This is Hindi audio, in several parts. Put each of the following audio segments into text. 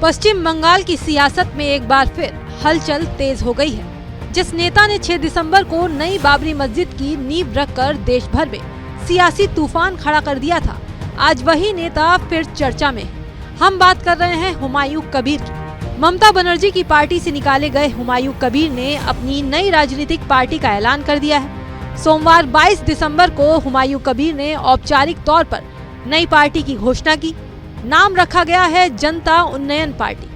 पश्चिम बंगाल की सियासत में एक बार फिर हलचल तेज हो गई है। जिस नेता ने 6 दिसंबर को नई बाबरी मस्जिद की नींव रखकर देश भर में सियासी तूफान खड़ा कर दिया था, आज वही नेता फिर चर्चा में है। हम बात कर रहे हैं हुमायूं कबीर की। ममता बनर्जी की पार्टी से निकाले गए हुमायूं कबीर ने अपनी नई राजनीतिक पार्टी का ऐलान कर दिया है। सोमवार 22 दिसंबर को हुमायूं कबीर ने औपचारिक तौर पर नई पार्टी की घोषणा की। नाम रखा गया है जनता उन्नयन पार्टी।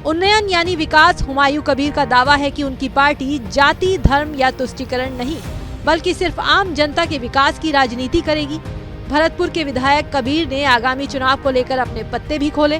उन्नयन यानी विकास। हुमायूं कबीर का दावा है कि उनकी पार्टी जाति, धर्म या तुष्टीकरण नहीं, बल्कि सिर्फ आम जनता के विकास की राजनीति करेगी। भरतपुर के विधायक कबीर ने आगामी चुनाव को लेकर अपने पत्ते भी खोले।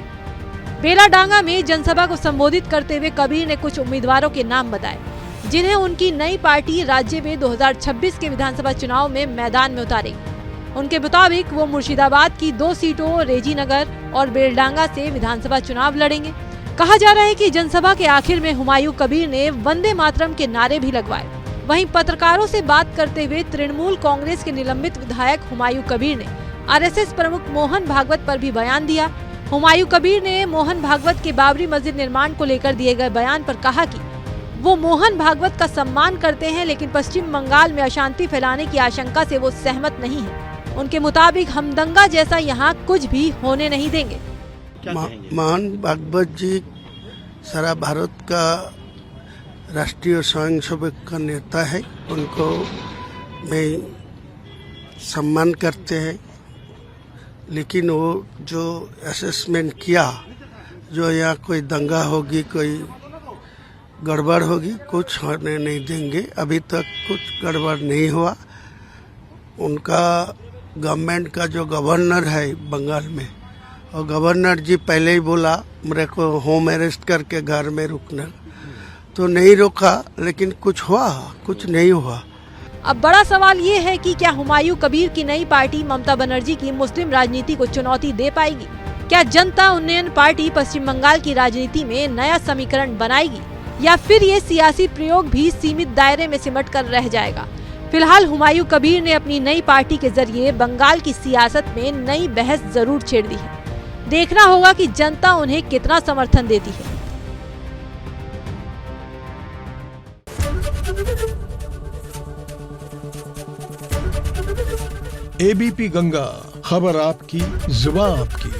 बेलाडांगा में जनसभा को संबोधित करते हुए कबीर ने कुछ उम्मीदवारों के नाम बताए, जिन्हें उनकी नई पार्टी राज्य में 2026 के विधानसभा चुनाव में मैदान में उतारेगी। उनके मुताबिक वो मुर्शिदाबाद की 2 सीटों रेजीनगर और बेलडांगा से विधानसभा चुनाव लड़ेंगे। कहा जा रहा है कि जनसभा के आखिर में हुमायूं कबीर ने वंदे मातरम के नारे भी लगवाए। वहीं पत्रकारों से बात करते हुए तृणमूल कांग्रेस के निलंबित विधायक हुमायूं कबीर ने आरएसएस प्रमुख मोहन भागवत पर भी बयान दिया। हुमायूं कबीर ने मोहन भागवत के बाबरी मस्जिद निर्माण को लेकर दिए गए बयान पर कहा कि वो मोहन भागवत का सम्मान करते हैं, लेकिन पश्चिम बंगाल में अशांति फैलाने की आशंका से वो सहमत नहीं है। उनके मुताबिक हम दंगा जैसा यहाँ कुछ भी होने नहीं देंगे। मोहन भागवत जी सारा भारत का राष्ट्रीय स्वयंसेवक का नेता है। उनको मैं सम्मान करते हैं, लेकिन वो जो असेसमेंट किया, जो यहाँ कोई दंगा होगी, कोई गड़बड़ होगी, कुछ होने नहीं देंगे। अभी तक कुछ गड़बड़ नहीं हुआ। उनका गवर्नमेंट का जो गवर्नर है बंगाल में, और गवर्नर जी पहले ही बोला मेरे को होम अरेस्ट करके घर में रुकना, तो नहीं रोका, लेकिन कुछ हुआ, कुछ नहीं हुआ। अब बड़ा सवाल ये है कि क्या हुमायूं कबीर की नई पार्टी ममता बनर्जी की मुस्लिम राजनीति को चुनौती दे पाएगी? क्या जनता उन्नयन पार्टी पश्चिम बंगाल की राजनीति में नया समीकरण बनाएगी, या फिर ये सियासी प्रयोग भी सीमित दायरे में सिमट कर रह जाएगा? फिलहाल हुमायूं कबीर ने अपनी नई पार्टी के जरिए बंगाल की सियासत में नई बहस जरूर छेड़ दी है। देखना होगा कि जनता उन्हें कितना समर्थन देती है। एबीपी गंगा, खबर आपकी, जुबान आपकी।